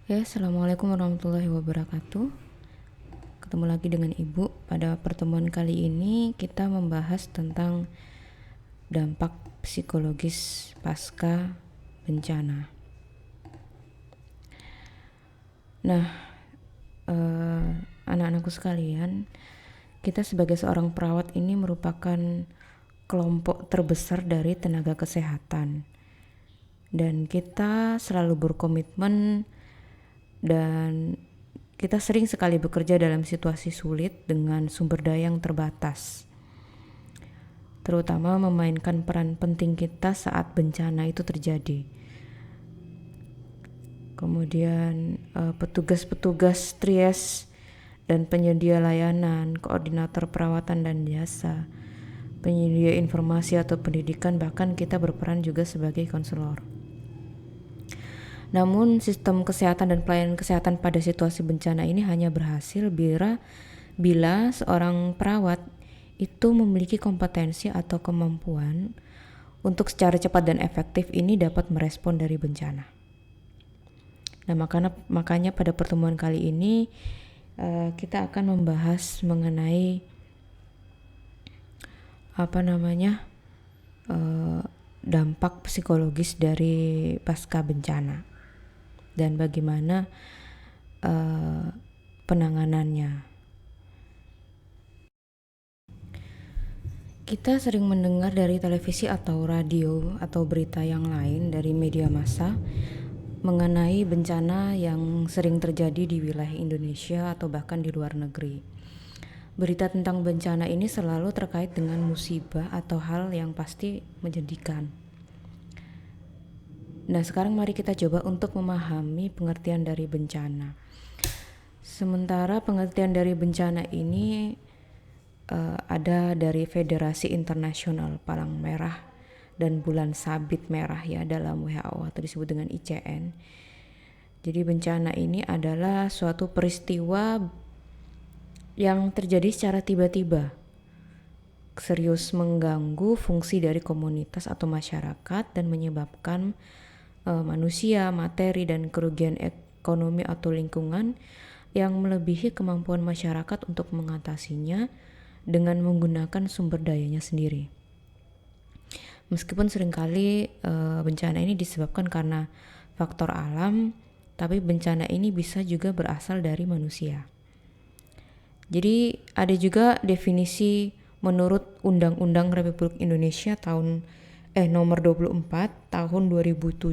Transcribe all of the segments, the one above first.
Ya, Assalamualaikum warahmatullahi wabarakatuh. Ketemu lagi dengan Ibu. Pada pertemuan kali ini kita membahas tentang dampak psikologis pasca bencana. Nah, anak-anakku sekalian, kita sebagai seorang perawat ini merupakan kelompok terbesar dari tenaga kesehatan. Dan kita selalu berkomitmen dan kita sering sekali bekerja dalam situasi sulit dengan sumber daya yang terbatas, terutama memainkan peran penting kita saat bencana itu terjadi. Kemudian petugas-petugas trias dan penyedia layanan, koordinator perawatan dan jasa, penyedia informasi atau pendidikan, bahkan kita berperan juga sebagai konselor. Namun sistem kesehatan dan pelayanan kesehatan pada situasi bencana ini hanya berhasil bila seorang perawat itu memiliki kompetensi atau kemampuan untuk secara cepat dan efektif ini dapat merespon dari bencana. Nah, makanya pada pertemuan kali ini kita akan membahas mengenai dampak psikologis dari pasca bencana dan bagaimana penanganannya. Kita sering mendengar dari televisi atau radio atau berita yang lain dari media massa mengenai bencana yang sering terjadi di wilayah Indonesia atau bahkan di luar negeri. Berita tentang bencana ini selalu terkait dengan musibah atau hal yang pasti menyedihkan. Nah, sekarang mari kita coba untuk memahami pengertian dari bencana. Sementara pengertian dari bencana ini ada dari Federasi Internasional Palang Merah dan Bulan Sabit Merah ya dalam WHO atau disebut dengan ICN. Jadi bencana ini adalah suatu peristiwa yang terjadi secara tiba-tiba, serius mengganggu fungsi dari komunitas atau masyarakat dan menyebabkan manusia, materi, dan kerugian ekonomi atau lingkungan yang melebihi kemampuan masyarakat untuk mengatasinya dengan menggunakan sumber dayanya sendiri. Meskipun seringkali bencana ini disebabkan karena faktor alam, tapi bencana ini bisa juga berasal dari manusia. Jadi ada juga definisi menurut Undang-Undang Republik Indonesia nomor 24 tahun 2007.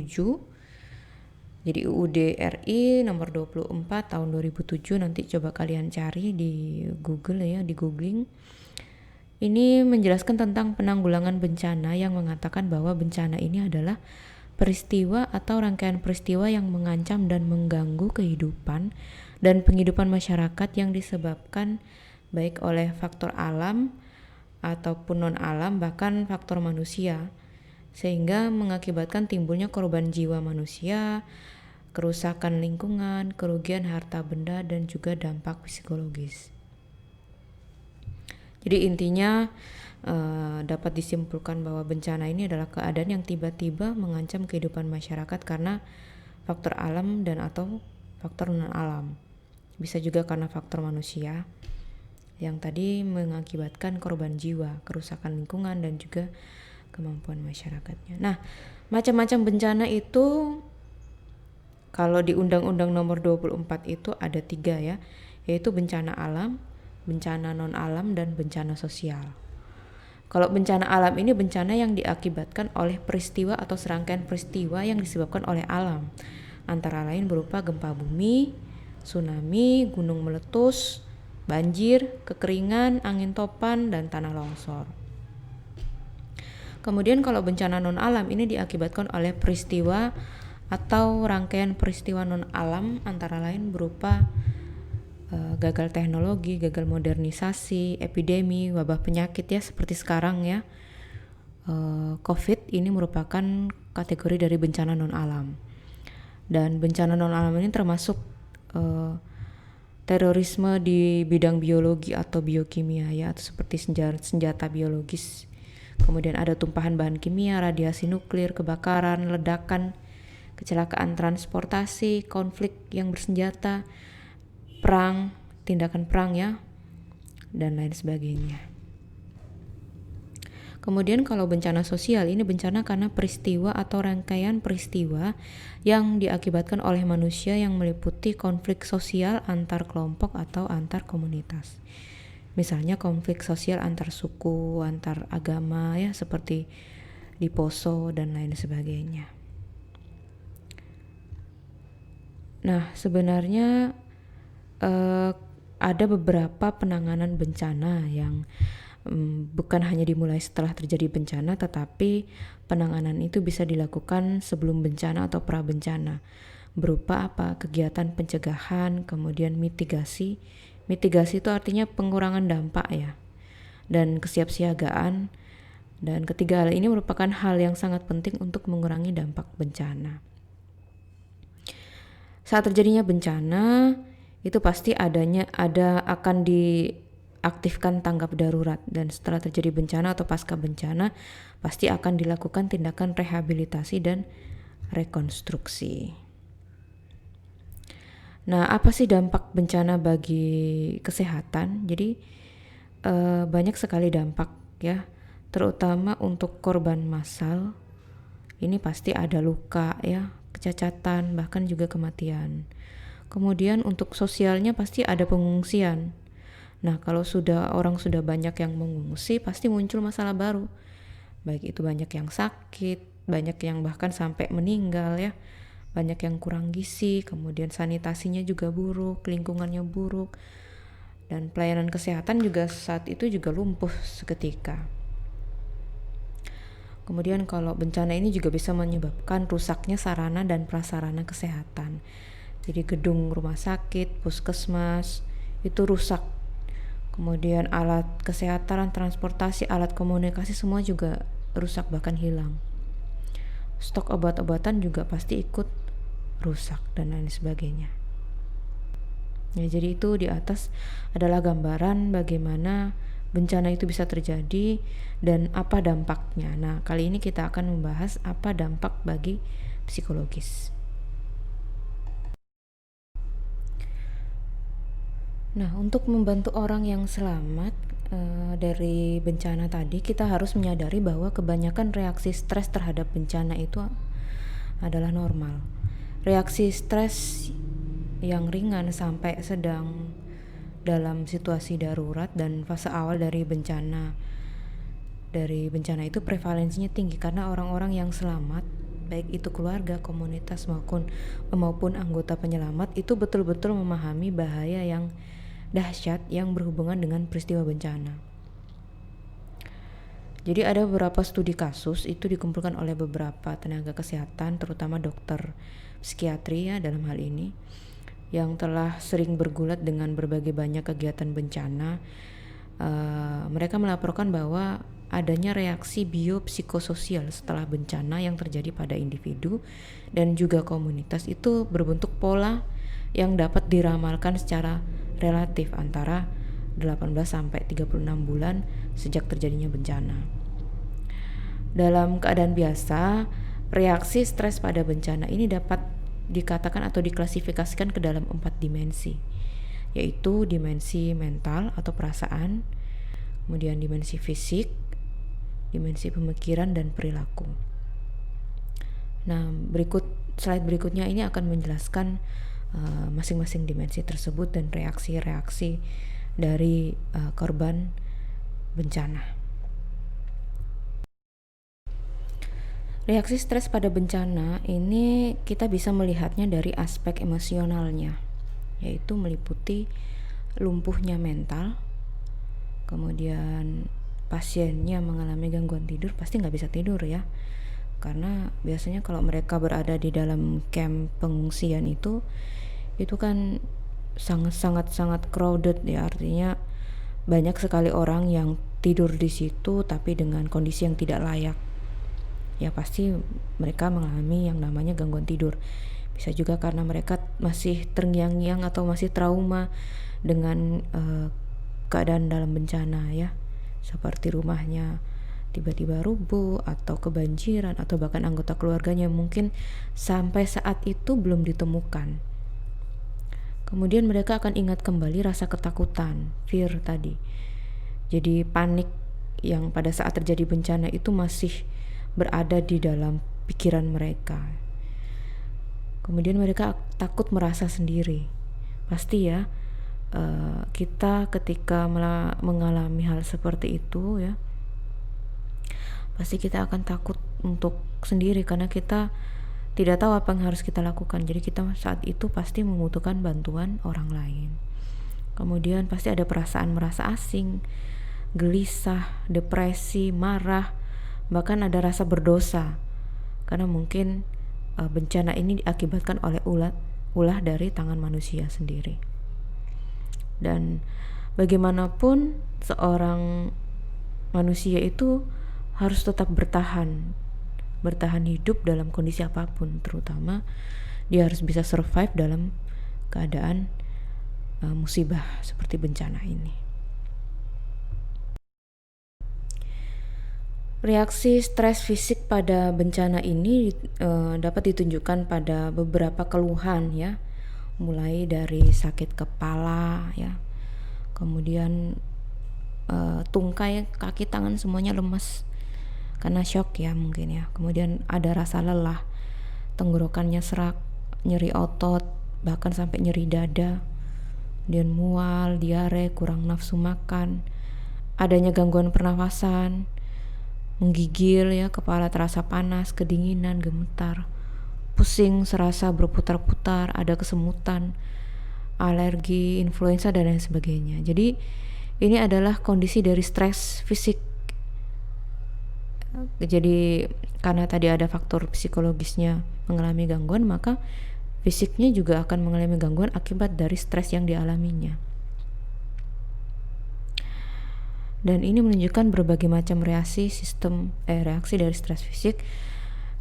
Jadi UUD RI nomor 24 tahun 2007, nanti coba kalian cari di Google ya, di googling. Ini menjelaskan tentang penanggulangan bencana yang mengatakan bahwa bencana ini adalah peristiwa atau rangkaian peristiwa yang mengancam dan mengganggu kehidupan dan penghidupan masyarakat yang disebabkan baik oleh faktor alam ataupun non-alam, bahkan faktor manusia, sehingga mengakibatkan timbulnya korban jiwa manusia, kerusakan lingkungan, kerugian harta benda, dan juga dampak psikologis. Jadi intinya dapat disimpulkan bahwa bencana ini adalah keadaan yang tiba-tiba mengancam kehidupan masyarakat karena faktor alam dan atau faktor non-alam. Bisa juga karena faktor manusia yang tadi mengakibatkan korban jiwa, kerusakan lingkungan, dan juga kemampuan masyarakatnya. Nah, macam-macam bencana itu kalau di Undang-Undang nomor 24 itu ada 3 ya, yaitu bencana alam, bencana non-alam, dan bencana sosial. Kalau bencana alam ini bencana yang diakibatkan oleh peristiwa atau serangkaian peristiwa yang disebabkan oleh alam, antara lain berupa gempa bumi, tsunami, gunung meletus, banjir, kekeringan, angin topan, dan tanah longsor. Kemudian kalau bencana non-alam ini diakibatkan oleh peristiwa atau rangkaian peristiwa non-alam, antara lain berupa gagal teknologi, gagal modernisasi, epidemi, wabah penyakit ya seperti sekarang ya. COVID ini merupakan kategori dari bencana non-alam. Dan bencana non-alam ini termasuk terorisme di bidang biologi atau biokimia ya, atau seperti senjata biologis. Kemudian ada tumpahan bahan kimia, radiasi nuklir, kebakaran, ledakan, kecelakaan transportasi, konflik yang bersenjata, perang, tindakan perang ya, dan lain sebagainya. Kemudian kalau bencana sosial, ini bencana karena peristiwa atau rangkaian peristiwa yang diakibatkan oleh manusia yang meliputi konflik sosial antar kelompok atau antar komunitas. Misalnya konflik sosial antar suku, antar agama ya, seperti di Poso dan lain sebagainya. Nah, sebenarnya ada beberapa penanganan bencana yang bukan hanya dimulai setelah terjadi bencana, tetapi penanganan itu bisa dilakukan sebelum bencana atau pra bencana. Berupa apa? Kegiatan pencegahan, kemudian mitigasi. Mitigasi itu artinya pengurangan dampak ya, dan kesiapsiagaan. Dan ketiga hal ini merupakan hal yang sangat penting untuk mengurangi dampak bencana. Saat terjadinya bencana, itu pasti akan diaktifkan tanggap darurat, dan setelah terjadi bencana atau pasca bencana pasti akan dilakukan tindakan rehabilitasi dan rekonstruksi. Nah, apa sih dampak bencana bagi kesehatan? Jadi banyak sekali dampak ya, terutama untuk korban massal. Ini pasti ada luka ya, kecacatan, bahkan juga kematian. Kemudian untuk sosialnya pasti ada pengungsian. Nah, kalau orang sudah banyak yang mengungsi, pasti muncul masalah baru. Baik itu banyak yang sakit, banyak yang bahkan sampai meninggal ya. Banyak yang kurang gizi, kemudian sanitasinya juga buruk, lingkungannya buruk. Dan pelayanan kesehatan juga saat itu juga lumpuh seketika. Kemudian kalau bencana ini juga bisa menyebabkan rusaknya sarana dan prasarana kesehatan. Jadi gedung rumah sakit, puskesmas itu rusak. Kemudian alat kesehatan, transportasi, alat komunikasi semua juga rusak bahkan hilang. Stok obat-obatan juga pasti ikut rusak dan lain sebagainya. Ya, jadi itu di atas adalah gambaran bagaimana bencana itu bisa terjadi dan apa dampaknya. Nah, kali ini kita akan membahas apa dampak bagi psikologis. Nah, untuk membantu orang yang selamat dari bencana tadi, kita harus menyadari bahwa kebanyakan reaksi stres terhadap bencana itu adalah normal. Reaksi stres yang ringan sampai sedang dalam situasi darurat dan fase awal dari bencana itu prevalensinya tinggi karena orang-orang yang selamat, baik itu keluarga, komunitas maupun anggota penyelamat, itu betul-betul memahami bahaya yang dahsyat yang berhubungan dengan peristiwa bencana. Jadi ada beberapa studi kasus itu dikumpulkan oleh beberapa tenaga kesehatan, terutama dokter psikiatri ya dalam hal ini, yang telah sering bergulat dengan berbagai banyak kegiatan bencana. Mereka melaporkan bahwa adanya reaksi biopsikososial setelah bencana yang terjadi pada individu dan juga komunitas itu berbentuk pola yang dapat diramalkan secara relatif antara 18 sampai 36 bulan sejak terjadinya bencana. Dalam keadaan biasa, reaksi stres pada bencana ini dapat dikatakan atau diklasifikasikan ke dalam 4 dimensi, yaitu dimensi mental atau perasaan, kemudian dimensi fisik, dimensi pemikiran dan perilaku. Nah, slide berikutnya ini akan menjelaskan masing-masing dimensi tersebut dan reaksi-reaksi dari korban bencana. Reaksi stres pada bencana ini kita bisa melihatnya dari aspek emosionalnya, yaitu meliputi lumpuhnya mental, kemudian pasiennya mengalami gangguan tidur, pasti nggak bisa tidur ya, karena biasanya kalau mereka berada di dalam camp pengungsian itu kan sangat crowded ya, artinya banyak sekali orang yang tidur di situ tapi dengan kondisi yang tidak layak. Ya pasti mereka mengalami yang namanya gangguan tidur. Bisa juga karena mereka masih terngiang-ngiang atau masih trauma dengan keadaan dalam bencana ya, seperti rumahnya tiba-tiba rubuh atau kebanjiran atau bahkan anggota keluarganya mungkin sampai saat itu belum ditemukan. Kemudian mereka akan ingat kembali rasa ketakutan, fear tadi. Jadi panik yang pada saat terjadi bencana itu masih berada di dalam pikiran mereka. Kemudian mereka takut merasa sendiri. Pasti ya, kita ketika mengalami hal seperti itu ya, pasti kita akan takut untuk sendiri karena kita tidak tahu apa yang harus kita lakukan. Jadi kita saat itu pasti membutuhkan bantuan orang lain. Kemudian pasti ada perasaan merasa asing, gelisah, depresi, marah, bahkan ada rasa berdosa karena mungkin bencana ini diakibatkan oleh ulah dari tangan manusia sendiri. Dan bagaimanapun seorang manusia itu harus tetap bertahan hidup dalam kondisi apapun, terutama dia harus bisa survive dalam keadaan musibah seperti bencana ini. Reaksi stres fisik pada bencana ini dapat ditunjukkan pada beberapa keluhan ya, mulai dari sakit kepala ya, kemudian tungkai, kaki, tangan semuanya lemas karena shock ya mungkin ya. Kemudian ada rasa lelah, tenggorokannya serak, nyeri otot, bahkan sampai nyeri dada, kemudian mual, diare, kurang nafsu makan, adanya gangguan pernafasan, menggigil ya, kepala terasa panas, kedinginan, gemetar, pusing serasa berputar-putar, ada kesemutan, alergi, influenza dan lain sebagainya. Jadi ini adalah kondisi dari stres fisik. Jadi karena tadi ada faktor psikologisnya mengalami gangguan, maka fisiknya juga akan mengalami gangguan akibat dari stres yang dialaminya. Dan ini menunjukkan berbagai macam reaksi dari stres fisik.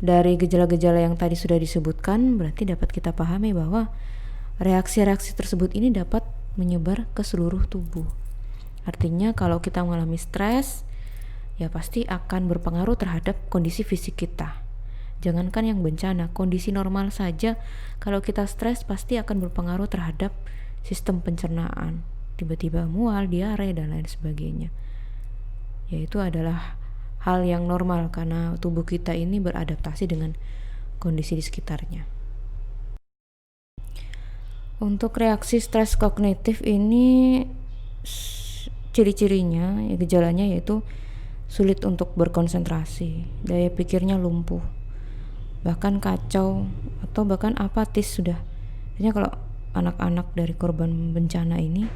Dari gejala-gejala yang tadi sudah disebutkan, berarti dapat kita pahami bahwa reaksi-reaksi tersebut ini dapat menyebar ke seluruh tubuh. Artinya kalau kita mengalami stres, ya pasti akan berpengaruh terhadap kondisi fisik kita. Jangankan yang bencana, kondisi normal saja kalau kita stres pasti akan berpengaruh terhadap sistem pencernaan. Tiba-tiba mual, diare, dan lain sebagainya. Yaitu adalah hal yang normal karena tubuh kita ini beradaptasi dengan kondisi di sekitarnya. Untuk reaksi stres kognitif ini ciri-cirinya, gejalanya yaitu sulit untuk berkonsentrasi, daya pikirnya lumpuh, bahkan kacau atau bahkan apatis sudah. Artinya kalau anak-anak dari korban bencana ini,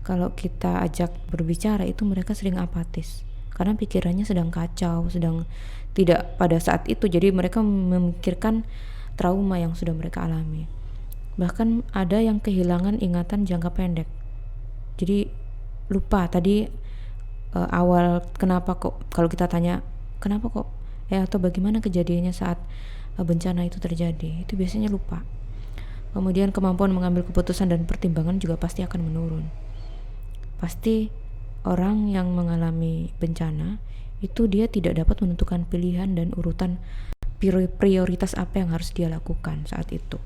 kalau kita ajak berbicara itu mereka sering apatis karena pikirannya sedang kacau, sedang tidak pada saat itu. Jadi mereka memikirkan trauma yang sudah mereka alami. Bahkan ada yang kehilangan ingatan jangka pendek. Jadi lupa tadi awal kenapa kok, kalau kita tanya kenapa kok atau bagaimana kejadiannya saat bencana itu terjadi, itu biasanya lupa. Kemudian kemampuan mengambil keputusan dan pertimbangan juga pasti akan menurun. Pasti orang yang mengalami bencana itu dia tidak dapat menentukan pilihan dan urutan prioritas apa yang harus dia lakukan saat itu.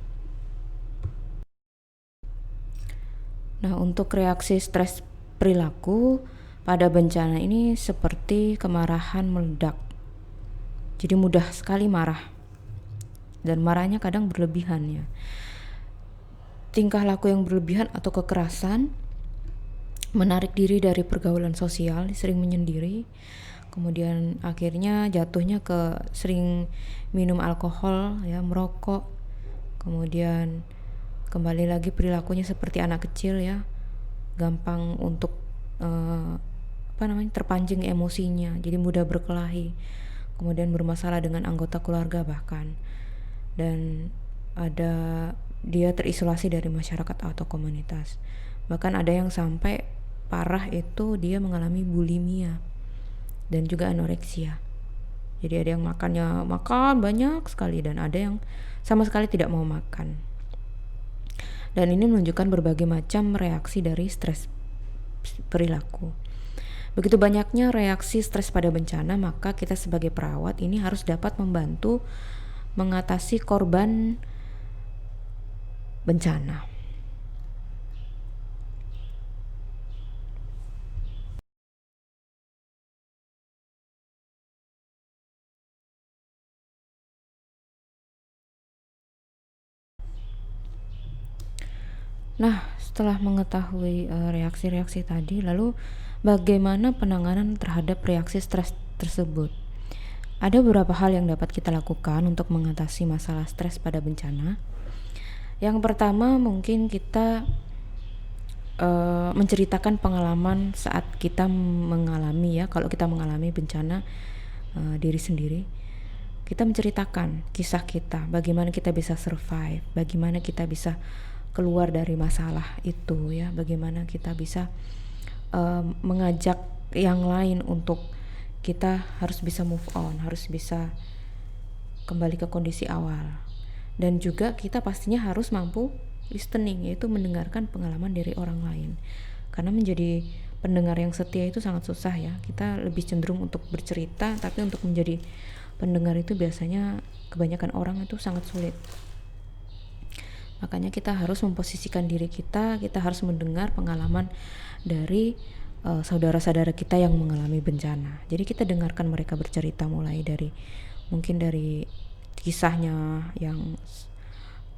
Nah, untuk reaksi stres perilaku pada bencana ini seperti kemarahan meledak. Jadi mudah sekali marah. Dan marahnya kadang berlebihan ya. Tingkah laku yang berlebihan atau kekerasan, menarik diri dari pergaulan sosial, sering menyendiri. Kemudian akhirnya jatuhnya ke sering minum alkohol ya, merokok. Kemudian kembali lagi perilakunya seperti anak kecil ya. Gampang untuk terpancing emosinya, jadi mudah berkelahi, kemudian bermasalah dengan anggota keluarga bahkan, dan dia terisolasi dari masyarakat atau komunitas. Bahkan ada yang sampai parah itu dia mengalami bulimia dan juga anoreksia. Jadi ada yang makan banyak sekali dan ada yang sama sekali tidak mau makan. Dan ini menunjukkan berbagai macam reaksi dari stres perilaku. Begitu banyaknya reaksi stres pada bencana, maka kita sebagai perawat ini harus dapat membantu mengatasi korban bencana. Nah, setelah mengetahui reaksi-reaksi tadi, lalu bagaimana penanganan terhadap reaksi stres tersebut? Ada beberapa hal yang dapat kita lakukan untuk mengatasi masalah stres pada bencana. Yang pertama, mungkin kita menceritakan pengalaman saat kita mengalami, ya, kalau kita mengalami bencana diri sendiri, kita menceritakan kisah kita, bagaimana kita bisa survive, bagaimana kita bisa keluar dari masalah itu, ya, bagaimana kita bisa mengajak yang lain untuk kita harus bisa move on, harus bisa kembali ke kondisi awal. Dan juga kita pastinya harus mampu listening, yaitu mendengarkan pengalaman dari orang lain. Karena menjadi pendengar yang setia itu sangat susah, ya. Kita lebih cenderung untuk bercerita, tapi untuk menjadi pendengar itu biasanya kebanyakan orang itu sangat sulit. Makanya kita harus memposisikan diri kita harus mendengar pengalaman dari saudara-saudara kita yang mengalami bencana. Jadi kita dengarkan mereka bercerita, mulai dari mungkin dari kisahnya yang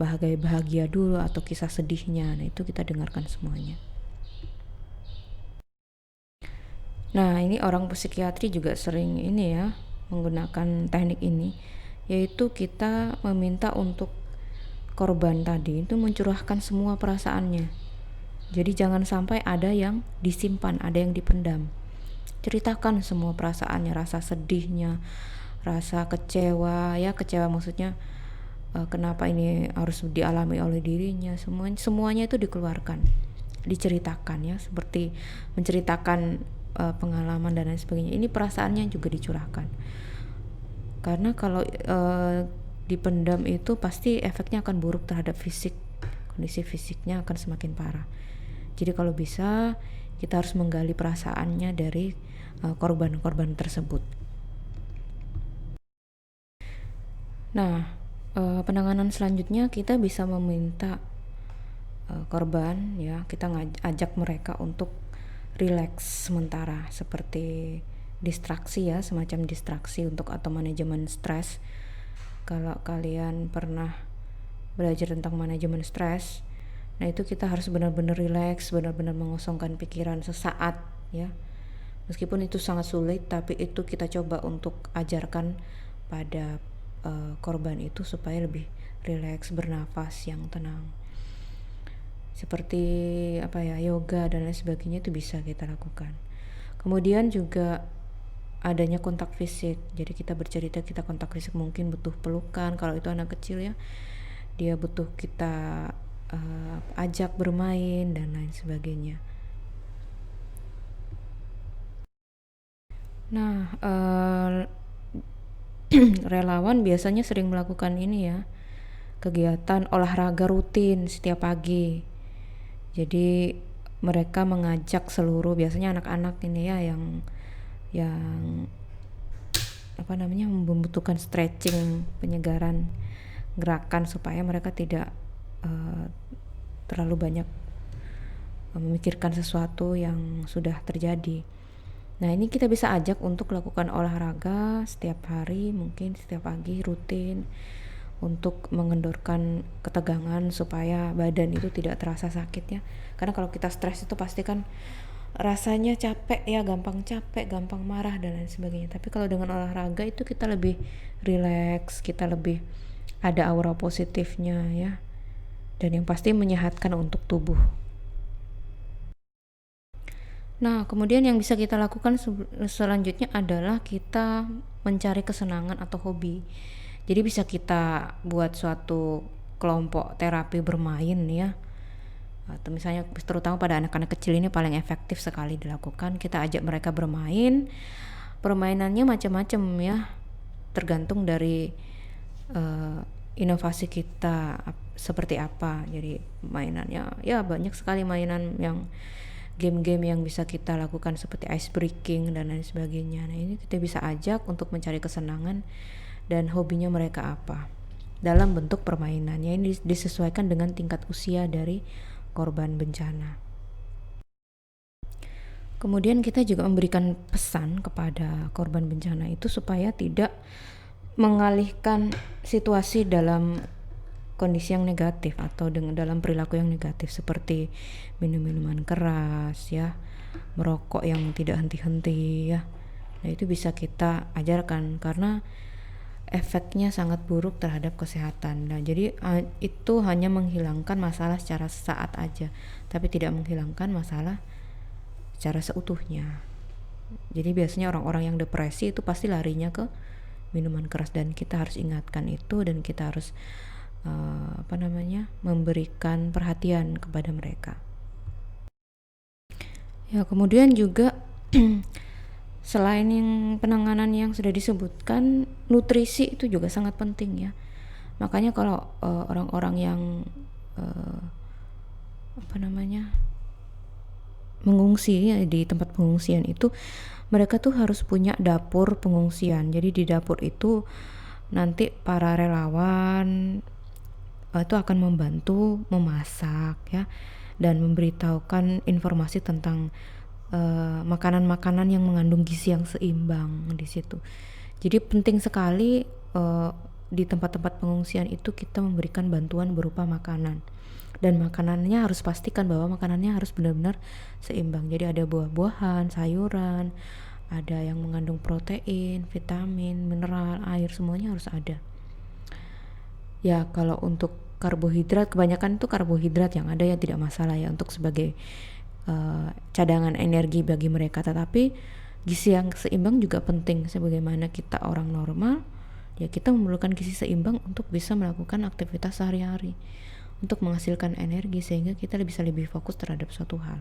bahagia dulu atau kisah sedihnya. Nah, itu kita dengarkan semuanya. Nah, ini orang psikiatri juga sering ini, ya, menggunakan teknik ini, yaitu kita meminta untuk korban tadi itu mencurahkan semua perasaannya. Jadi jangan sampai ada yang disimpan, ada yang dipendam. Ceritakan semua perasaannya, rasa sedihnya, rasa kecewa, ya, kecewa maksudnya kenapa ini harus dialami oleh dirinya, semuanya itu dikeluarkan, diceritakan, ya, seperti menceritakan pengalaman dan lain sebagainya. Ini perasaannya juga dicurahkan. Karena kalau dipendam itu pasti efeknya akan buruk terhadap fisik, kondisi fisiknya akan semakin parah. Jadi kalau bisa kita harus menggali perasaannya dari korban-korban tersebut. Nah, penanganan selanjutnya kita bisa meminta korban, ya, kita ajak mereka untuk rileks sementara, seperti distraksi, ya, semacam distraksi untuk atau manajemen stres. Kalau kalian pernah belajar tentang manajemen stres, nah itu kita harus benar-benar rileks, benar-benar mengosongkan pikiran sesaat, ya. Meskipun itu sangat sulit, tapi itu kita coba untuk ajarkan pada korban itu supaya lebih rileks, bernafas yang tenang. Seperti yoga dan lain sebagainya itu bisa kita lakukan. Kemudian juga adanya kontak fisik. Jadi kita bercerita, kita kontak fisik, mungkin butuh pelukan kalau itu anak kecil, ya. Dia butuh kita ajak bermain dan lain sebagainya. Nah, relawan biasanya sering melakukan ini, ya, kegiatan olahraga rutin setiap pagi. Jadi mereka mengajak seluruh, biasanya anak-anak ini, ya, yang membutuhkan stretching, penyegaran gerakan supaya mereka tidak terlalu banyak memikirkan sesuatu yang sudah terjadi. Nah, ini kita bisa ajak untuk lakukan olahraga setiap hari, mungkin setiap pagi rutin, untuk mengendorkan ketegangan supaya badan itu tidak terasa sakit, ya. Karena kalau kita stres itu pasti kan rasanya capek, ya, gampang capek, gampang marah dan lain sebagainya. Tapi kalau dengan olahraga itu kita lebih rileks, kita lebih ada aura positifnya, ya. Dan yang pasti menyehatkan untuk tubuh. Nah, kemudian yang bisa kita lakukan selanjutnya adalah kita mencari kesenangan atau hobi. Jadi bisa kita buat suatu kelompok terapi bermain, ya. Atau misalnya terutama pada anak-anak kecil ini paling efektif sekali dilakukan. Kita ajak mereka bermain. Permainannya macam-macam, ya. Tergantung dari inovasi kita seperti apa. Jadi mainannya, ya, banyak sekali mainan yang game-game yang bisa kita lakukan seperti ice breaking dan lain sebagainya. Nah, ini kita bisa ajak untuk mencari kesenangan dan hobinya mereka apa dalam bentuk permainannya. Ini disesuaikan dengan tingkat usia dari korban bencana. Kemudian kita juga memberikan pesan kepada korban bencana itu supaya tidak mengalihkan situasi dalam kondisi yang negatif atau dalam perilaku yang negatif seperti minum minuman keras ya, merokok yang tidak henti-henti ya. Nah, itu bisa kita ajarkan karena efeknya sangat buruk terhadap kesehatan. Nah, jadi itu hanya menghilangkan masalah secara sesaat aja, tapi tidak menghilangkan masalah secara seutuhnya. Jadi biasanya orang-orang yang depresi itu pasti larinya ke minuman keras, dan kita harus ingatkan itu, dan kita harus memberikan perhatian kepada mereka. Ya, kemudian juga selain yang penanganan yang sudah disebutkan, nutrisi itu juga sangat penting ya. Makanya kalau orang-orang yang mengungsi ya, di tempat pengungsian itu mereka tuh harus punya dapur pengungsian. Jadi di dapur itu nanti para relawan itu akan membantu memasak ya, dan memberitahukan informasi tentang makanan-makanan yang mengandung gizi yang seimbang di situ. Jadi penting sekali di tempat-tempat pengungsian itu kita memberikan bantuan berupa makanan, dan makanannya harus pastikan bahwa makanannya harus benar-benar seimbang. Jadi ada buah-buahan, sayuran, ada yang mengandung protein, vitamin, mineral, air, semuanya harus ada. Ya, kalau untuk karbohidrat, kebanyakan itu karbohidrat yang ada ya tidak masalah ya untuk sebagai cadangan energi bagi mereka. Tetapi gizi yang seimbang juga penting. Sebagaimana kita orang normal, ya kita memerlukan gizi seimbang untuk bisa melakukan aktivitas sehari-hari, untuk menghasilkan energi sehingga kita bisa lebih fokus terhadap suatu hal.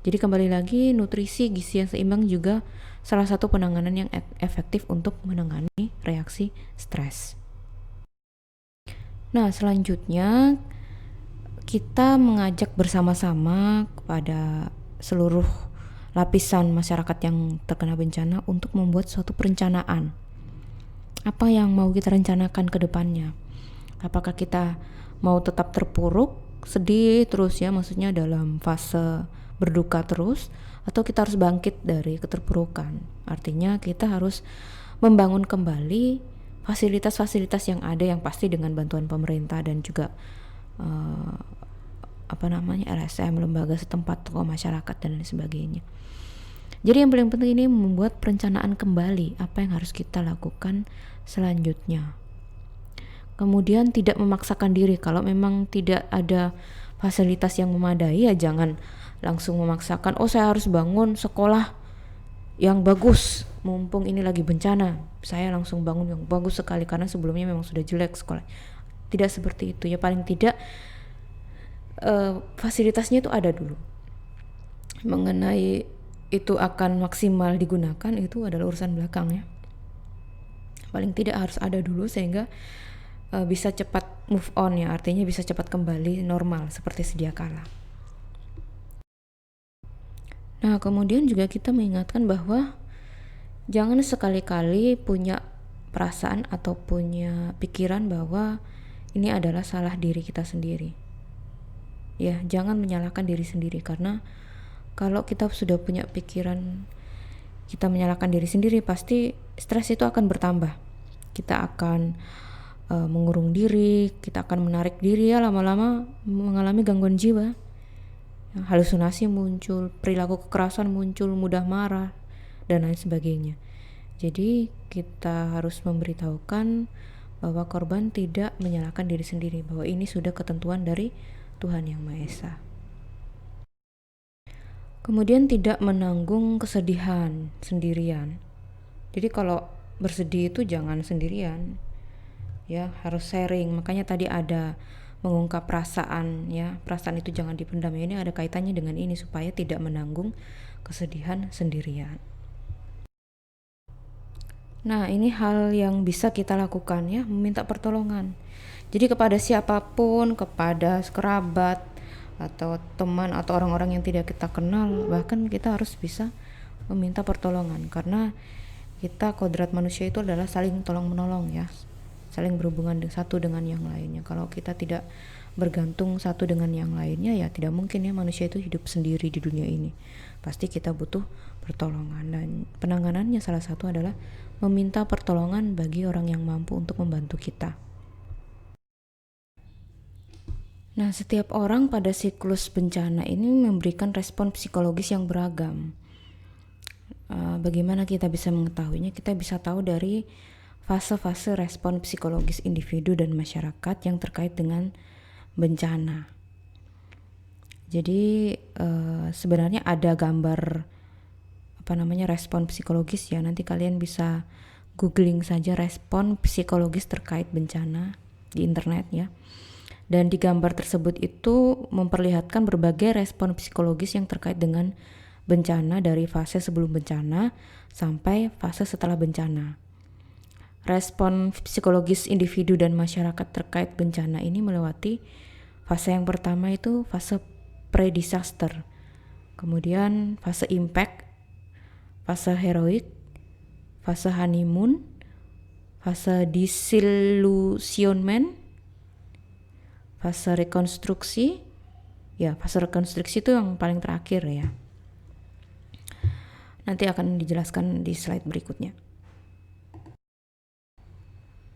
Jadi kembali lagi, nutrisi gizi yang seimbang juga salah satu penanganan yang efektif untuk menangani reaksi stres. Nah, selanjutnya kita mengajak bersama-sama kepada seluruh lapisan masyarakat yang terkena bencana untuk membuat suatu perencanaan. Apa yang mau kita rencanakan ke depannya? Apakah kita mau tetap terpuruk, sedih terus ya, maksudnya dalam fase berduka terus, atau kita harus bangkit dari keterpurukan? Artinya kita harus membangun kembali fasilitas-fasilitas yang ada, yang pasti dengan bantuan pemerintah dan juga LSM, lembaga setempat, tokoh masyarakat dan lain sebagainya. Jadi yang paling penting ini membuat perencanaan kembali apa yang harus kita lakukan selanjutnya. Kemudian tidak memaksakan diri. Kalau memang tidak ada fasilitas yang memadai, ya jangan langsung memaksakan, oh saya harus bangun sekolah yang bagus, mumpung ini lagi bencana, saya langsung bangun yang bagus sekali karena sebelumnya memang sudah jelek sekolah. Tidak seperti itu ya, paling tidak fasilitasnya itu ada dulu. Mengenai itu akan maksimal digunakan itu adalah urusan belakang ya. Paling tidak harus ada dulu sehingga bisa cepat move on ya, artinya bisa cepat kembali normal seperti sedia kala. Nah, kemudian juga kita mengingatkan bahwa jangan sekali-kali punya perasaan atau punya pikiran bahwa ini adalah salah diri kita sendiri. Ya, jangan menyalahkan diri sendiri, karena kalau kita sudah punya pikiran kita menyalahkan diri sendiri, pasti stres itu akan bertambah. Kita akan mengurung diri, kita akan menarik diri ya, lama-lama mengalami gangguan jiwa. Halusinasi muncul, perilaku kekerasan muncul, mudah marah dan lain sebagainya. Jadi kita harus memberitahukan bahwa korban tidak menyalahkan diri sendiri, bahwa ini sudah ketentuan dari Tuhan Yang Maha Esa. Kemudian tidak menanggung kesedihan sendirian. Jadi kalau bersedih itu jangan sendirian, ya harus sharing. Makanya tadi ada mengungkap perasaan ya, perasaan itu jangan dipendam. Ini ada kaitannya dengan ini supaya tidak menanggung kesedihan sendirian. Nah, ini hal yang bisa kita lakukan ya, meminta pertolongan. Jadi kepada siapapun, kepada kerabat atau teman atau orang-orang yang tidak kita kenal, bahkan kita harus bisa meminta pertolongan, karena kita kodrat manusia itu adalah saling tolong menolong ya, saling berhubungan satu dengan yang lainnya. Kalau kita tidak bergantung satu dengan yang lainnya, ya tidak mungkin ya manusia itu hidup sendiri di dunia ini. Pasti kita butuh pertolongan, dan penanganannya salah satu adalah meminta pertolongan bagi orang yang mampu untuk membantu kita. Nah, setiap orang pada siklus bencana ini memberikan respon psikologis yang beragam. Bagaimana kita bisa mengetahuinya? Kita bisa tahu dari fase-fase respon psikologis individu dan masyarakat yang terkait dengan bencana. Jadi sebenarnya ada gambar respon psikologis ya. Nanti kalian bisa googling saja respon psikologis terkait bencana di internet ya. Dan di gambar tersebut itu memperlihatkan berbagai respon psikologis yang terkait dengan bencana, dari fase sebelum bencana sampai fase setelah bencana. Respon psikologis individu dan masyarakat terkait bencana ini melewati fase yang pertama itu fase pre-disaster, kemudian fase impact, fase heroic, fase honeymoon, fase disillusionment, fase rekonstruksi. Ya, fase rekonstruksi itu yang paling terakhir ya. Nanti akan dijelaskan di slide berikutnya.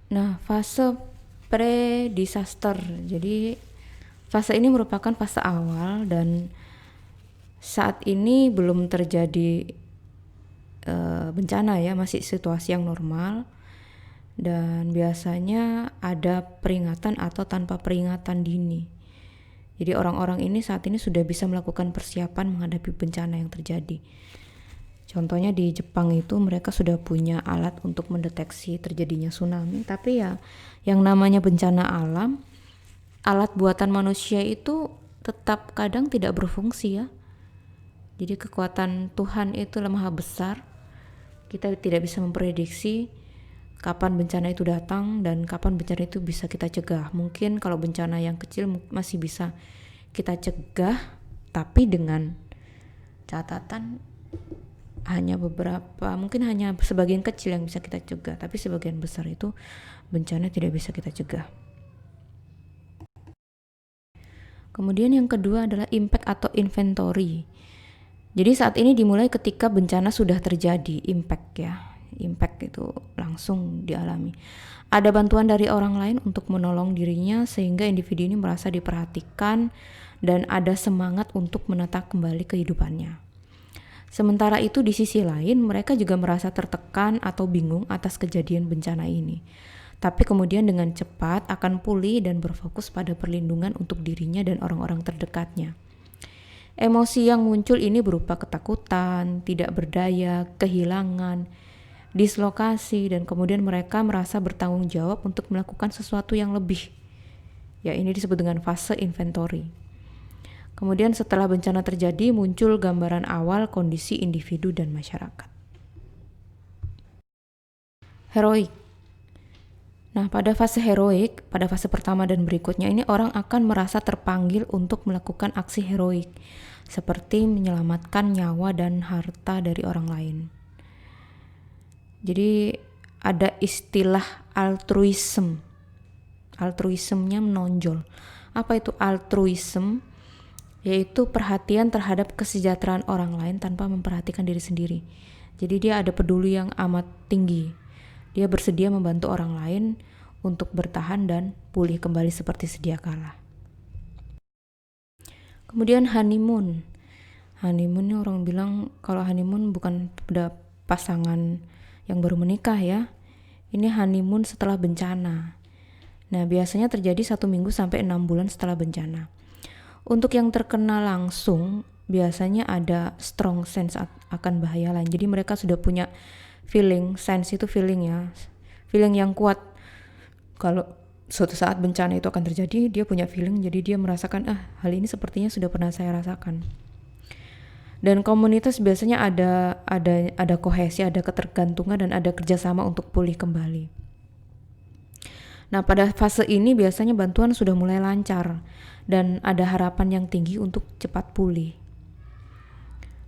Nah, fase pre-disaster. Jadi fase ini merupakan fase awal dan saat ini belum terjadi bencana ya, masih situasi yang normal. Dan biasanya ada peringatan atau tanpa peringatan dini. Jadi orang-orang ini saat ini sudah bisa melakukan persiapan menghadapi bencana yang terjadi. Contohnya di Jepang itu mereka sudah punya alat untuk mendeteksi terjadinya tsunami, tapi ya yang namanya bencana alam, alat buatan manusia itu tetap kadang tidak berfungsi ya. Jadi kekuatan Tuhan itu maha besar. Kita tidak bisa memprediksi kapan bencana itu datang dan kapan bencana itu bisa kita cegah. Mungkin kalau bencana yang kecil masih bisa kita cegah, tapi dengan catatan hanya beberapa, mungkin hanya sebagian kecil yang bisa kita cegah, tapi sebagian besar itu bencana tidak bisa kita cegah. Kemudian yang kedua adalah impact atau inventory. Jadi saat ini dimulai ketika bencana sudah terjadi, impact ya. Impact itu langsung dialami. Ada bantuan dari orang lain untuk menolong dirinya sehingga individu ini merasa diperhatikan dan ada semangat untuk menata kembali kehidupannya. Sementara itu di sisi lain mereka juga merasa tertekan atau bingung atas kejadian bencana ini. Tapi kemudian dengan cepat akan pulih dan berfokus pada perlindungan untuk dirinya dan orang-orang terdekatnya. Emosi yang muncul ini berupa ketakutan, tidak berdaya, kehilangan, dislokasi, dan kemudian mereka merasa bertanggung jawab untuk melakukan sesuatu yang lebih. Ya, ini disebut dengan fase inventory. Kemudian setelah bencana terjadi muncul gambaran awal kondisi individu dan masyarakat. Heroik. Nah, pada fase heroik, pada fase pertama dan berikutnya ini orang akan merasa terpanggil untuk melakukan aksi heroik, seperti menyelamatkan nyawa dan harta dari orang lain. Jadi ada istilah altruism. Altruismnya menonjol. Apa itu altruism? Yaitu perhatian terhadap kesejahteraan orang lain tanpa memperhatikan diri sendiri. Jadi dia ada peduli yang amat tinggi. Dia bersedia membantu orang lain untuk bertahan dan pulih kembali seperti sedia kala. Kemudian honeymoon. Honeymoon ini orang bilang kalau honeymoon bukan pada pasangan yang baru menikah ya. Ini honeymoon setelah bencana. Nah, biasanya terjadi 1 minggu sampai 6 bulan setelah bencana. Untuk yang terkena langsung, biasanya ada strong sense akan bahaya lain. Jadi mereka sudah punya feeling, sense itu feeling ya. Feeling yang kuat. Kalau suatu saat bencana itu akan terjadi, dia punya feeling, jadi dia merasakan, hal ini sepertinya sudah pernah saya rasakan. Dan komunitas biasanya ada kohesi, ada ketergantungan dan ada kerjasama untuk pulih kembali. Nah, pada fase ini biasanya bantuan sudah mulai lancar dan ada harapan yang tinggi untuk cepat pulih.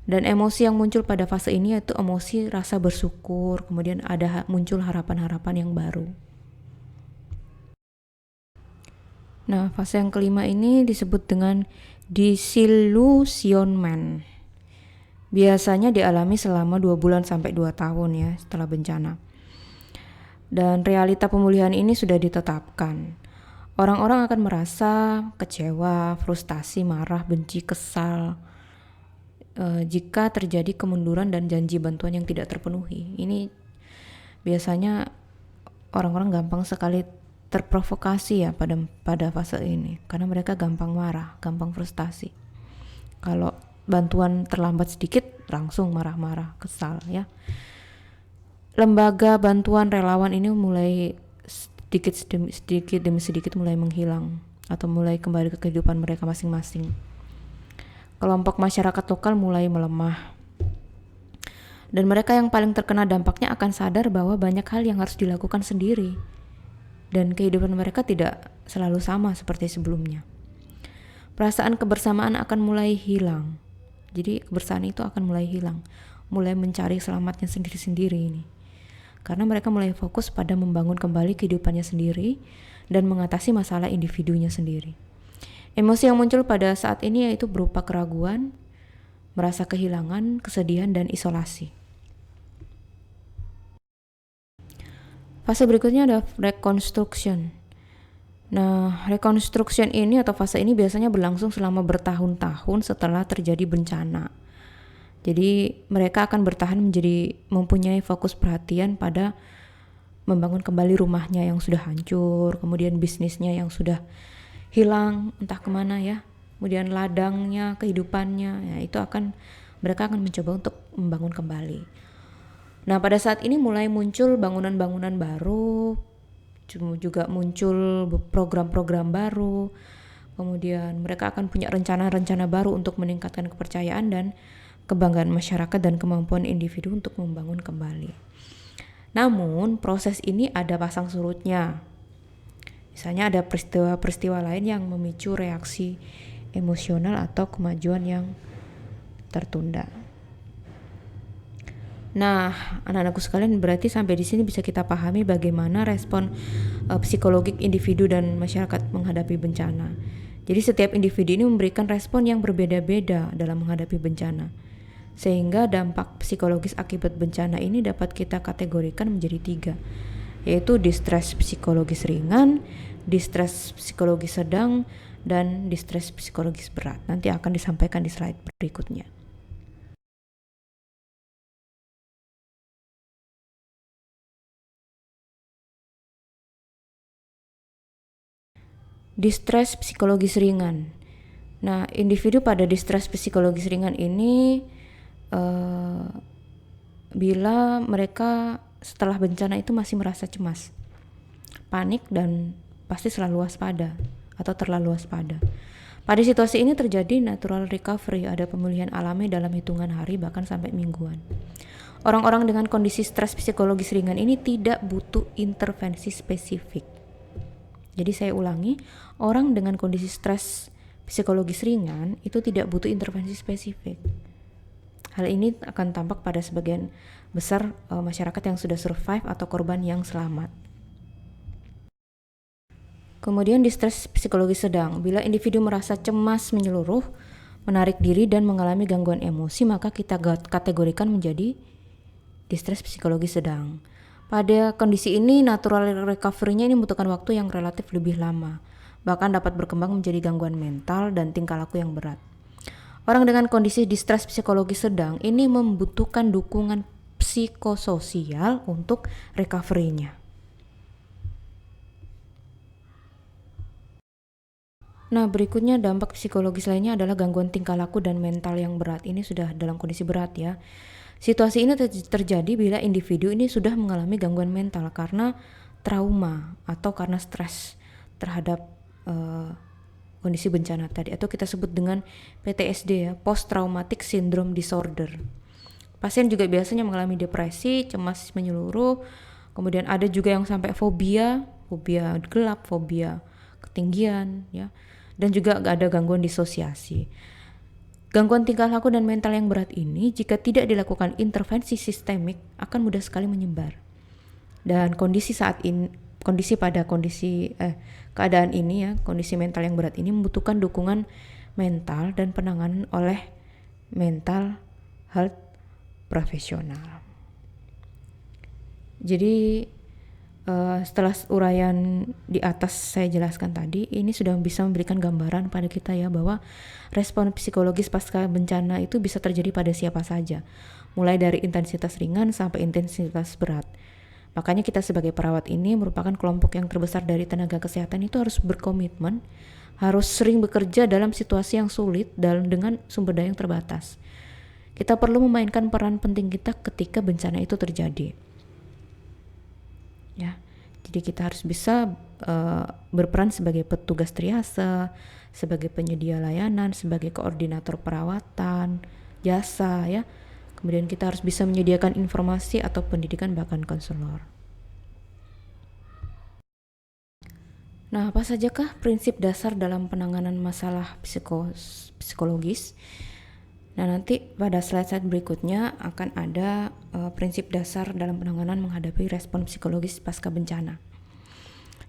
Dan emosi yang muncul pada fase ini yaitu emosi rasa bersyukur, kemudian ada muncul harapan-harapan yang baru. Nah, fase yang kelima ini disebut dengan disillusionment. Biasanya dialami selama 2 bulan sampai 2 tahun ya setelah bencana. Dan realita pemulihan ini sudah ditetapkan. Orang-orang akan merasa kecewa, frustasi, marah, benci, kesal jika terjadi kemunduran dan janji bantuan yang tidak terpenuhi. Ini biasanya orang-orang gampang sekali terprovokasi ya pada fase ini, karena mereka gampang marah, gampang frustasi. Kalau bantuan terlambat sedikit langsung marah-marah, kesal ya. Lembaga bantuan relawan ini mulai sedikit demi sedikit mulai menghilang atau mulai kembali ke kehidupan mereka masing-masing. Kelompok masyarakat lokal mulai melemah. Dan mereka yang paling terkena dampaknya akan sadar bahwa banyak hal yang harus dilakukan sendiri. Dan kehidupan mereka tidak selalu sama seperti sebelumnya. Perasaan kebersamaan akan mulai hilang. Jadi kebersamaan itu akan mulai hilang. Mulai mencari selamatnya sendiri-sendiri ini. Karena mereka mulai fokus pada membangun kembali kehidupannya sendiri dan mengatasi masalah individunya sendiri. Emosi yang muncul pada saat ini yaitu berupa keraguan, merasa kehilangan, kesedihan, dan isolasi. Fase berikutnya ada reconstruction. Nah, reconstruction ini atau fase ini biasanya berlangsung selama bertahun-tahun setelah terjadi bencana. Jadi mereka akan bertahan mempunyai fokus perhatian pada membangun kembali rumahnya yang sudah hancur, kemudian bisnisnya yang sudah hilang entah kemana ya, kemudian ladangnya, kehidupannya, ya itu mereka akan mencoba untuk membangun kembali. Nah, pada saat ini mulai muncul bangunan-bangunan baru, juga muncul program-program baru, kemudian mereka akan punya rencana-rencana baru untuk meningkatkan kepercayaan dan kebanggaan masyarakat dan kemampuan individu untuk membangun kembali. Namun proses ini ada pasang surutnya. Misalnya ada peristiwa-peristiwa lain yang memicu reaksi emosional atau kemajuan yang tertunda. Nah, anak-anakku sekalian, berarti sampai di sini bisa kita pahami bagaimana respon psikologik individu dan masyarakat menghadapi bencana. Jadi setiap individu ini memberikan respon yang berbeda-beda dalam menghadapi bencana. Sehingga dampak psikologis akibat bencana ini dapat kita kategorikan menjadi 3, yaitu distres psikologis ringan, distres psikologis sedang, dan distres psikologis berat. Nanti akan disampaikan di slide berikutnya. Distres psikologis ringan. Nah, individu pada distres psikologis ringan ini bila mereka setelah bencana itu masih merasa cemas, panik, dan pasti selalu waspada atau terlalu waspada. Pada situasi ini terjadi natural recovery, ada pemulihan alami dalam hitungan hari bahkan sampai mingguan. Orang-orang dengan kondisi stres psikologis ringan ini tidak butuh intervensi spesifik. Jadi saya ulangi, orang dengan kondisi stres psikologis ringan itu tidak butuh intervensi spesifik. Hal ini akan tampak pada sebagian besar masyarakat yang sudah survive atau korban yang selamat. Kemudian distres psikologis sedang. Bila individu merasa cemas menyeluruh, menarik diri, dan mengalami gangguan emosi, maka kita kategorikan menjadi distres psikologis sedang. Pada kondisi ini, natural recovery-nya ini membutuhkan waktu yang relatif lebih lama, bahkan dapat berkembang menjadi gangguan mental dan tingkah laku yang berat. Orang dengan kondisi distres psikologis sedang ini membutuhkan dukungan psikososial untuk recovery-nya. Nah, berikutnya dampak psikologis lainnya adalah gangguan tingkah laku dan mental yang berat. Ini sudah dalam kondisi berat ya. Situasi ini terjadi bila individu ini sudah mengalami gangguan mental karena trauma atau karena stres terhadap kondisi bencana tadi, atau kita sebut dengan PTSD ya, Post Traumatic Syndrome Disorder. Pasien juga biasanya mengalami depresi, cemas menyeluruh, kemudian ada juga yang sampai fobia fobia gelap, fobia ketinggian ya. Dan juga ada gangguan disosiasi. Gangguan tingkah laku dan mental yang berat ini jika tidak dilakukan intervensi sistemik akan mudah sekali menyebar. Dan keadaan ini ya, kondisi mental yang berat ini membutuhkan dukungan mental dan penanganan oleh mental health profesional. Jadi setelah uraian di atas saya jelaskan tadi, ini sudah bisa memberikan gambaran pada kita ya bahwa respon psikologis pasca bencana itu bisa terjadi pada siapa saja, mulai dari intensitas ringan sampai intensitas berat. Makanya kita sebagai perawat ini merupakan kelompok yang terbesar dari tenaga kesehatan itu harus berkomitmen, harus sering bekerja dalam situasi yang sulit dan dengan sumber daya yang terbatas. Kita perlu memainkan peran penting kita ketika bencana itu terjadi. Ya, jadi kita harus bisa berperan sebagai petugas triase, sebagai penyedia layanan, sebagai koordinator perawatan, jasa ya. Kemudian kita harus bisa menyediakan informasi atau pendidikan bahkan konselor. Nah, apa sajakah prinsip dasar dalam penanganan masalah psikologis? Nah, nanti pada slide-slide berikutnya akan ada prinsip dasar dalam penanganan menghadapi respon psikologis pasca bencana.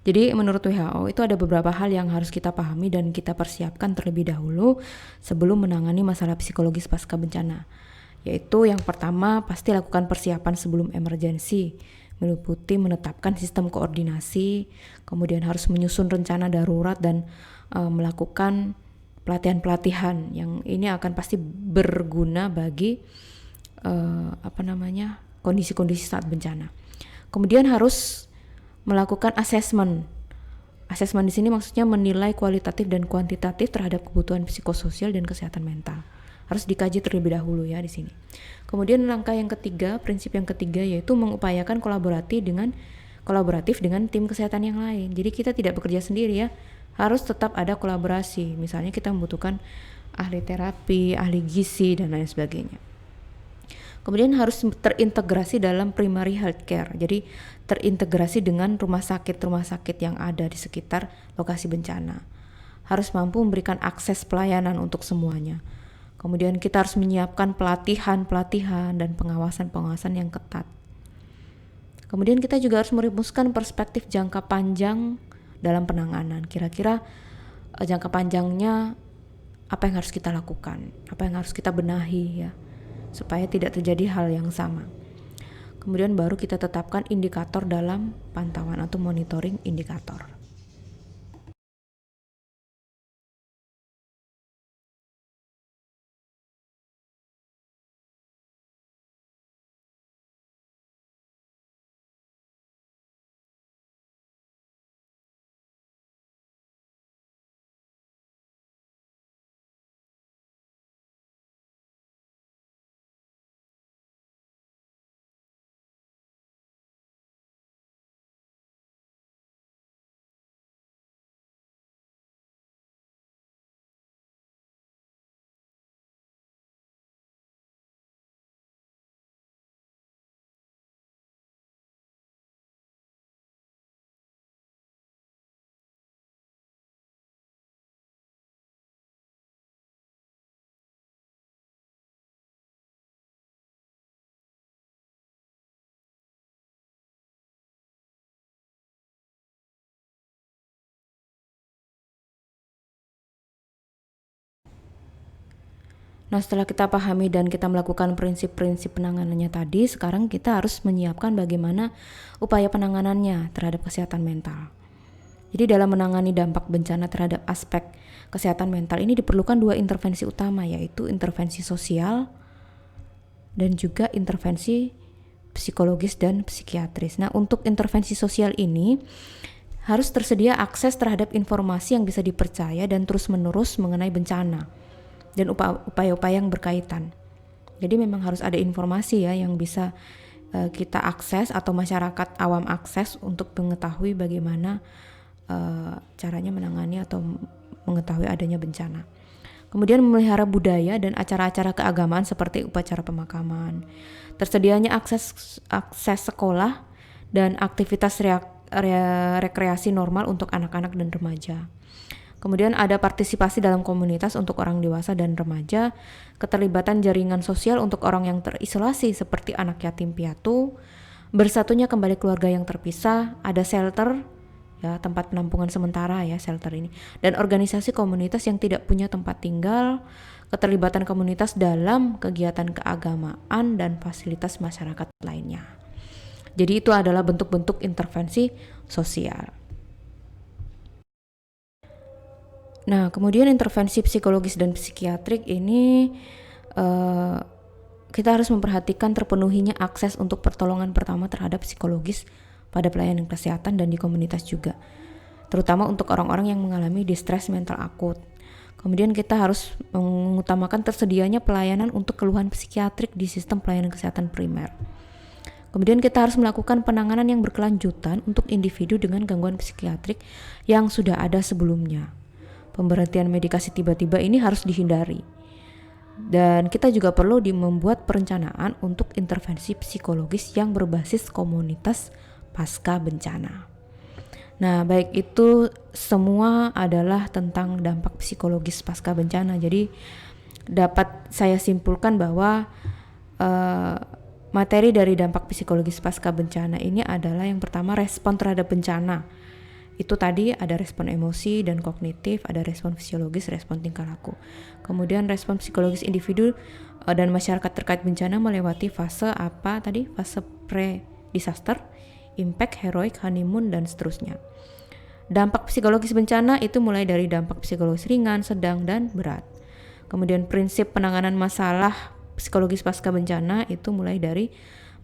Jadi menurut WHO itu ada beberapa hal yang harus kita pahami dan kita persiapkan terlebih dahulu sebelum menangani masalah psikologis pasca bencana. Yaitu yang pertama, pasti lakukan persiapan sebelum emergensi, meliputi menetapkan sistem koordinasi, kemudian harus menyusun rencana darurat dan melakukan pelatihan-pelatihan yang ini akan pasti berguna bagi kondisi-kondisi saat bencana. Kemudian harus melakukan asesmen. Asesmen di sini maksudnya menilai kualitatif dan kuantitatif terhadap kebutuhan psikososial dan kesehatan mental. Harus dikaji terlebih dahulu ya di sini. Kemudian langkah yang ketiga, prinsip yang ketiga yaitu mengupayakan kolaboratif dengan tim kesehatan yang lain. Jadi kita tidak bekerja sendiri ya, harus tetap ada kolaborasi. Misalnya kita membutuhkan ahli terapi, ahli gizi dan lain sebagainya. Kemudian harus terintegrasi dalam primary healthcare. Jadi terintegrasi dengan rumah sakit yang ada di sekitar lokasi bencana. Harus mampu memberikan akses pelayanan untuk semuanya. Kemudian kita harus menyiapkan pelatihan dan pengawasan yang ketat. Kemudian kita juga harus merumuskan perspektif jangka panjang dalam penanganan. Kira-kira jangka panjangnya apa yang harus kita lakukan, apa yang harus kita benahi ya, supaya tidak terjadi hal yang sama. Kemudian baru kita tetapkan indikator dalam pantauan atau monitoring indikator. Nah, setelah kita pahami dan kita melakukan prinsip-prinsip penanganannya tadi, sekarang kita harus menyiapkan bagaimana upaya penanganannya terhadap kesehatan mental. Jadi dalam menangani dampak bencana terhadap aspek kesehatan mental ini diperlukan dua intervensi utama, yaitu intervensi sosial dan juga intervensi psikologis dan psikiatris. Nah, untuk intervensi sosial ini harus tersedia akses terhadap informasi yang bisa dipercaya dan terus-menerus mengenai bencana dan upaya-upaya yang berkaitan. Jadi memang harus ada informasi ya yang bisa kita akses atau masyarakat awam akses untuk mengetahui bagaimana caranya menangani atau mengetahui adanya bencana. Kemudian memelihara budaya dan acara-acara keagamaan seperti upacara pemakaman. Tersedianya akses sekolah dan aktivitas rekreasi normal untuk anak-anak dan remaja. Kemudian ada partisipasi dalam komunitas untuk orang dewasa dan remaja, keterlibatan jaringan sosial untuk orang yang terisolasi seperti anak yatim piatu, bersatunya kembali keluarga yang terpisah, ada shelter, ya tempat penampungan sementara ya shelter ini, dan organisasi komunitas yang tidak punya tempat tinggal, keterlibatan komunitas dalam kegiatan keagamaan dan fasilitas masyarakat lainnya. Jadi itu adalah bentuk-bentuk intervensi sosial. Nah, kemudian intervensi psikologis dan psikiatrik ini kita harus memperhatikan terpenuhinya akses untuk pertolongan pertama terhadap psikologis pada pelayanan kesehatan dan di komunitas juga, terutama untuk orang-orang yang mengalami distress mental akut. Kemudian kita harus mengutamakan tersedianya pelayanan untuk keluhan psikiatrik di sistem pelayanan kesehatan primer. Kemudian kita harus melakukan penanganan yang berkelanjutan untuk individu dengan gangguan psikiatrik yang sudah ada sebelumnya. Pemberhentian medikasi tiba-tiba ini harus dihindari. Dan kita juga perlu membuat perencanaan untuk intervensi psikologis yang berbasis komunitas pasca bencana. Nah, baik itu semua adalah tentang dampak psikologis pasca bencana. Jadi dapat saya simpulkan bahwa materi dari dampak psikologis pasca bencana ini adalah yang pertama respon terhadap bencana. Itu tadi ada respon emosi dan kognitif, ada respon fisiologis, respon tingkah laku. Kemudian respon psikologis individu dan masyarakat terkait bencana melewati fase apa tadi? Fase pre-disaster, impact, heroic, honeymoon, dan seterusnya. Dampak psikologis bencana itu mulai dari dampak psikologis ringan, sedang, dan berat. Kemudian prinsip penanganan masalah psikologis pasca bencana itu mulai dari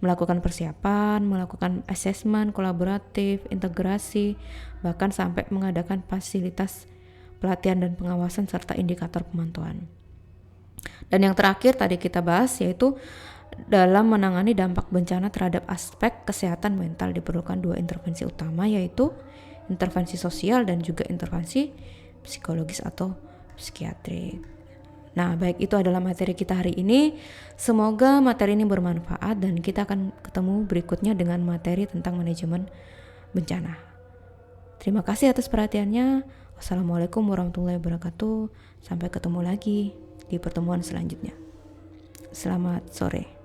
melakukan persiapan, melakukan asesmen kolaboratif, integrasi, bahkan sampai mengadakan fasilitas pelatihan dan pengawasan serta indikator pemantauan. Dan yang terakhir tadi kita bahas yaitu dalam menangani dampak bencana terhadap aspek kesehatan mental diperlukan 2 intervensi utama, yaitu intervensi sosial dan juga intervensi psikologis atau psikiatrik. Nah, baik itu adalah materi kita hari ini. Semoga materi ini bermanfaat dan kita akan ketemu berikutnya dengan materi tentang manajemen bencana. Terima kasih atas perhatiannya. Wassalamualaikum warahmatullahi wabarakatuh. Sampai ketemu lagi di pertemuan selanjutnya. Selamat sore.